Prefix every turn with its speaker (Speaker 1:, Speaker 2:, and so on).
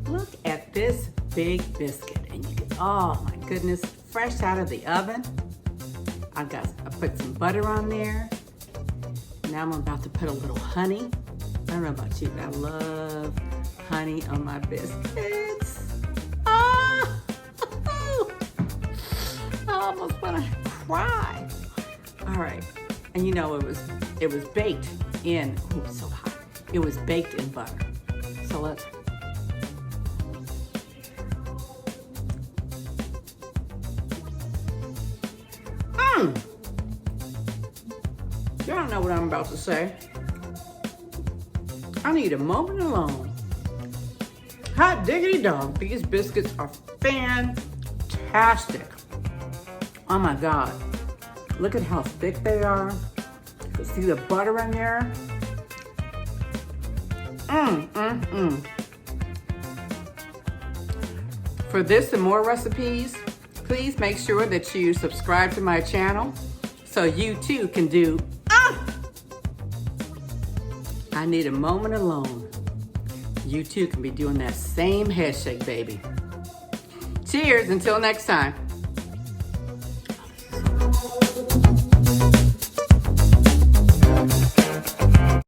Speaker 1: Look at this big biscuit, and you can, oh my goodness, fresh out of the oven. I put some butter on there. Now I'm about to put a little honey. I don't know about you, but I love honey on my biscuits. Ah! I almost want to cry. All right, and you know it was baked in. Oh, it's so hot. It was baked in butter. So let's. Y'all know what I'm about to say. I need a moment alone. Hot diggity dog, these biscuits are fantastic. Oh my God. Look at how thick they are. You can see the butter in there. For this and more recipes, please make sure that you subscribe to my channel so you too can do, I need a moment alone. You too can be doing that same head shake, baby. Cheers, until next time.